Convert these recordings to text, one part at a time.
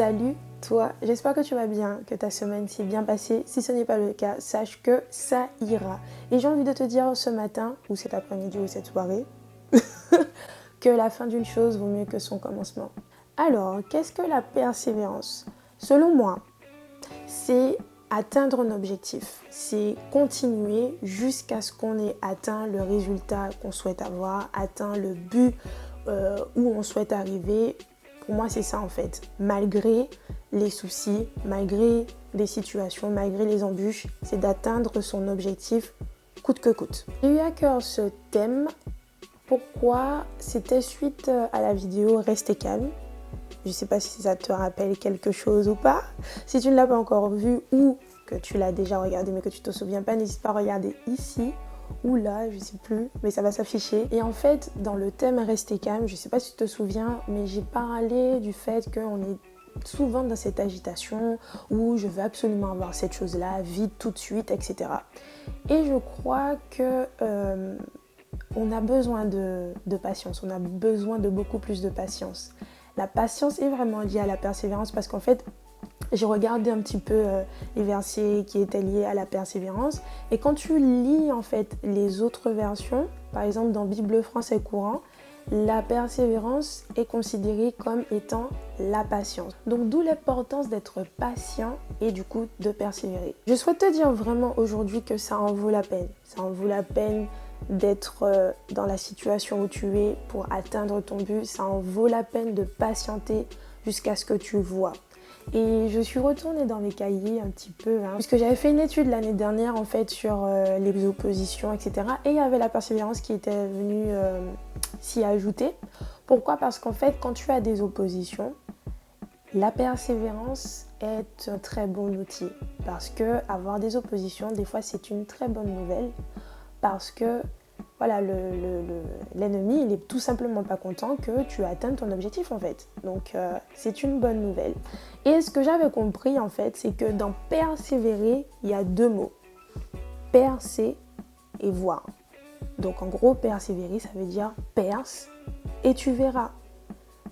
Salut toi, j'espère que tu vas bien, que ta semaine s'est bien passée. Si ce n'est pas le cas, sache que ça ira. Et j'ai envie de te dire ce matin, ou cet après-midi, ou cette soirée, que la fin d'une chose vaut mieux que son commencement. Alors, qu'est-ce que la persévérance? Selon moi, c'est atteindre un objectif. C'est continuer jusqu'à ce qu'on ait atteint le résultat qu'on souhaite avoir, atteint le but où on souhaite arriver. Pour moi, c'est ça en fait. Malgré les soucis, malgré les situations, malgré les embûches, c'est d'atteindre son objectif coûte que coûte. J'ai eu à cœur ce thème. Pourquoi? C'était suite à la vidéo Restez calme. Je ne sais pas si ça te rappelle quelque chose ou pas. Si tu ne l'as pas encore vu ou que tu l'as déjà regardé mais que tu ne te souviens pas, n'hésite pas à regarder ici ou là, je ne sais plus, mais ça va s'afficher. Et en fait, dans le thème Restez calme, je ne sais pas si tu te souviens, mais j'ai parlé du fait qu'on est souvent dans cette agitation où je veux absolument avoir cette chose-là, vite, tout de suite, etc. Et je crois que on a besoin de patience, on a besoin de beaucoup plus de patience. La patience est vraiment liée à la persévérance parce qu'en fait, j'ai regardé un petit peu les versets qui étaient liés à la persévérance. Et quand tu lis en fait les autres versions, par exemple dans Bible français courant, la persévérance est considérée comme étant la patience. Donc d'où l'importance d'être patient et du coup de persévérer. Je souhaite te dire vraiment aujourd'hui que ça en vaut la peine. Ça en vaut la peine d'être dans la situation où tu es pour atteindre ton but. Ça en vaut la peine de patienter jusqu'à ce que tu vois. Et je suis retournée dans mes cahiers un petit peu, puisque j'avais fait une étude l'année dernière en fait sur les oppositions, etc. Et il y avait la persévérance qui était venue s'y ajouter. Pourquoi? Parce qu'en fait, quand tu as des oppositions, la persévérance est un très bon outil. Parce que avoir des oppositions, des fois, c'est une très bonne nouvelle. Parce que voilà, l'ennemi, il est tout simplement pas content que tu atteignes ton objectif en fait. Donc c'est une bonne nouvelle. Et ce que j'avais compris en fait, c'est que dans persévérer, il y a deux mots. Percer et voir. Donc en gros, persévérer, ça veut dire perce et tu verras.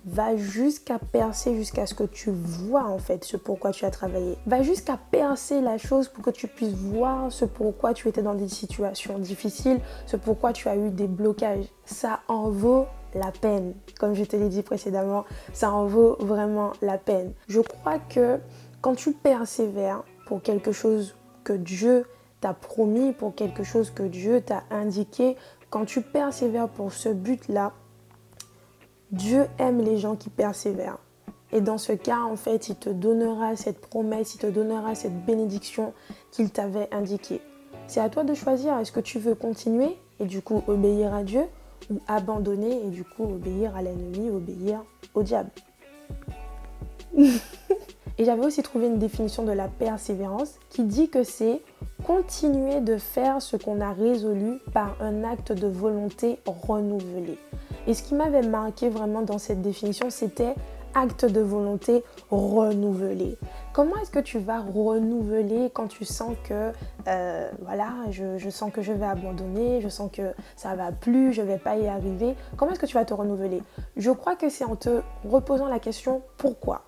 Va jusqu'à percer, jusqu'à ce que tu vois en fait ce pourquoi tu as travaillé. Va jusqu'à percer la chose pour que tu puisses voir ce pourquoi tu étais dans des situations difficiles, ce pourquoi tu as eu des blocages. Ça en vaut la peine. Comme je te l'ai dit précédemment, ça en vaut vraiment la peine. Je crois que quand tu persévères pour quelque chose que Dieu t'a promis, pour quelque chose que Dieu t'a indiqué, quand tu persévères pour ce but-là, Dieu aime les gens qui persévèrent. Et dans ce cas, en fait, il te donnera cette promesse, il te donnera cette bénédiction qu'il t'avait indiquée. C'est à toi de choisir, est-ce que tu veux continuer et du coup obéir à Dieu ou abandonner et du coup obéir à l'ennemi, obéir au diable. Et j'avais aussi trouvé une définition de la persévérance qui dit que c'est continuer de faire ce qu'on a résolu par un acte de volonté renouvelé. Et ce qui m'avait marqué vraiment dans cette définition, c'était acte de volonté renouvelé. Comment est-ce que tu vas renouveler quand tu sens que, je sens que je vais abandonner, je sens que ça va plus, je vais pas y arriver. Comment est-ce que tu vas te renouveler? Je crois que c'est en te reposant la question pourquoi.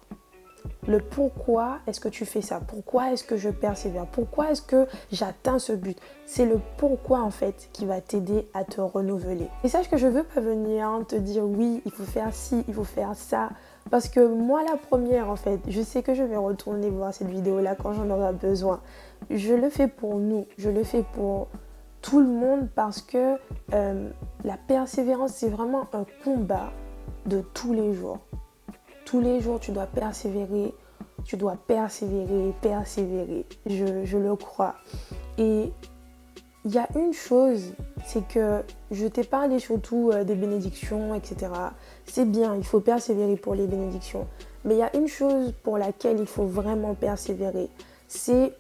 Le pourquoi est-ce que tu fais ça? Pourquoi est-ce que je persévère? Pourquoi est-ce que j'atteins ce but? C'est le pourquoi en fait qui va t'aider à te renouveler. Et sache que je veux pas venir te dire oui, il faut faire ci, il faut faire ça. Parce que moi la première en fait, je sais que je vais retourner voir cette vidéo là quand j'en aurai besoin. Je le fais pour nous, je le fais pour tout le monde parce que la persévérance c'est vraiment un combat de tous les jours. Tous les jours, tu dois persévérer, persévérer. Je le crois. Et il y a une chose, c'est que je t'ai parlé surtout des bénédictions, etc. C'est bien, il faut persévérer pour les bénédictions. Mais il y a une chose pour laquelle il faut vraiment persévérer, c'est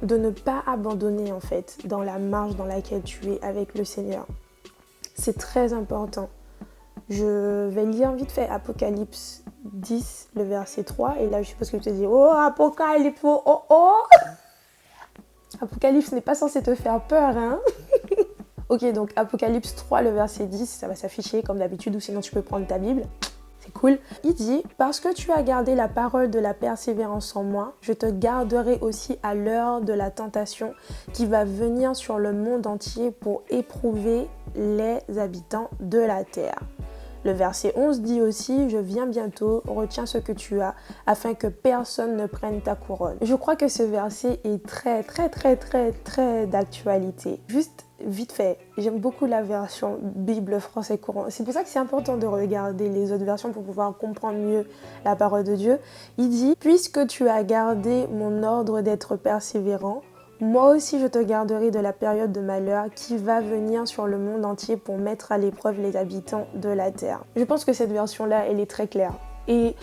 de ne pas abandonner en fait dans la marche dans laquelle tu es avec le Seigneur. C'est très important. Je vais lire vite fait Apocalypse 10, le verset 3. Et là, je suppose que tu te dis, oh, Apocalypse, oh. Apocalypse n'est pas censé te faire peur, hein. Ok, donc Apocalypse 3, le verset 10, ça va s'afficher comme d'habitude, ou sinon tu peux prendre ta Bible. C'est cool. Il dit, parce que tu as gardé la parole de la persévérance en moi, je te garderai aussi à l'heure de la tentation qui va venir sur le monde entier pour éprouver les habitants de la terre. Le verset 11 dit aussi, je viens bientôt, retiens ce que tu as, afin que personne ne prenne ta couronne. Je crois que ce verset est très d'actualité. Juste vite fait, j'aime beaucoup la version Bible français courant. C'est pour ça que c'est important de regarder les autres versions pour pouvoir comprendre mieux la parole de Dieu. Il dit, puisque tu as gardé mon ordre d'être persévérant, moi aussi je te garderai de la période de malheur qui va venir sur le monde entier pour mettre à l'épreuve les habitants de la terre. Je pense que cette version-là, elle est très claire. Et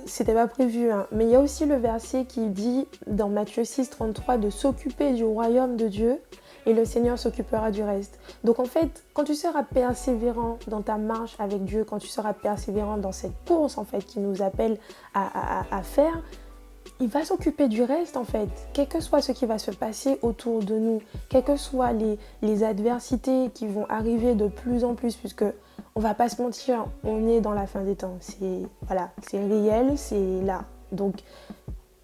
c'était pas prévu, hein, mais il y a aussi le verset qui dit dans Matthieu 6,33 de s'occuper du royaume de Dieu et le Seigneur s'occupera du reste. Donc en fait, quand tu seras persévérant dans ta marche avec Dieu, quand tu seras persévérant dans cette course en fait qui nous appelle à faire, il va s'occuper du reste en fait, quel que soit ce qui va se passer autour de nous, quelles que soient les adversités qui vont arriver de plus en plus, puisque on va pas se mentir, on est dans la fin des temps, c'est réel, c'est là. Donc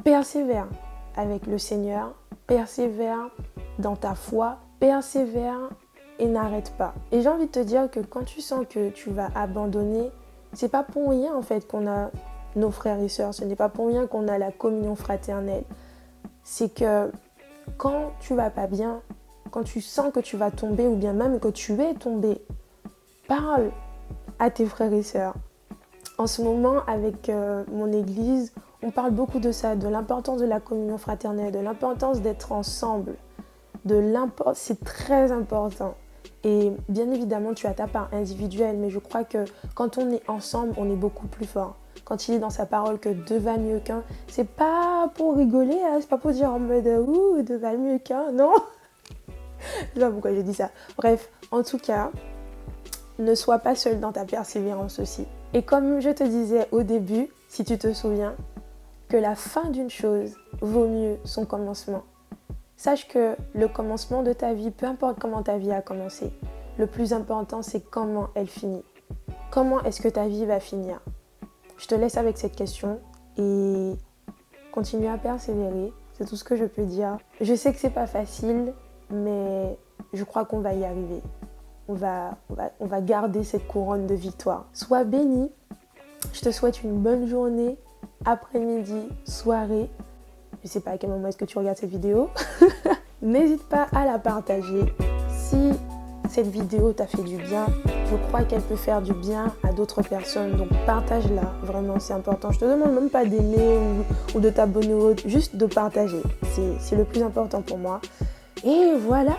persévère avec le Seigneur, persévère dans ta foi, persévère et n'arrête pas. Et j'ai envie de te dire que quand tu sens que tu vas abandonner, c'est pas pour rien en fait qu'on a nos frères et sœurs, ce n'est pas pour rien qu'on a la communion fraternelle. C'est que quand tu vas pas bien, quand tu sens que tu vas tomber ou bien même que tu es tombé, parle à tes frères et sœurs. En ce moment, avec mon église, on parle beaucoup de ça, de l'importance de la communion fraternelle, de l'importance d'être ensemble, c'est très important. Et bien évidemment, tu as ta part individuelle, mais je crois que quand on est ensemble, on est beaucoup plus fort. Quand il est dans sa parole que deux valent mieux qu'un, c'est pas pour rigoler, hein, c'est pas pour dire en mode ouh, deux valent mieux qu'un, non. Je sais pas pourquoi j'ai dit ça. Bref, en tout cas, ne sois pas seul dans ta persévérance aussi. Et comme je te disais au début, si tu te souviens, que la fin d'une chose vaut mieux son commencement. Sache que le commencement de ta vie, peu importe comment ta vie a commencé, le plus important c'est comment elle finit. Comment est-ce que ta vie va finir ? Je te laisse avec cette question et continue à persévérer, c'est tout ce que je peux dire. Je sais que c'est pas facile, mais je crois qu'on va y arriver. On va garder cette couronne de victoire. Sois béni, je te souhaite une bonne journée, après-midi, soirée. Je sais pas à quel moment est-ce que tu regardes cette vidéo. N'hésite pas à la partager. Si cette vidéo t'a fait du bien, je crois qu'elle peut faire du bien à d'autres personnes. Donc partage-la, vraiment c'est important. Je te demande même pas d'aimer ou de t'abonner ou autre, juste de partager. C'est le plus important pour moi. Et voilà.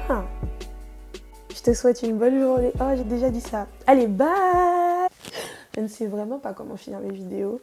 Je te souhaite une bonne journée. Oh, j'ai déjà dit ça. Allez, bye. Je ne sais vraiment pas comment finir mes vidéos.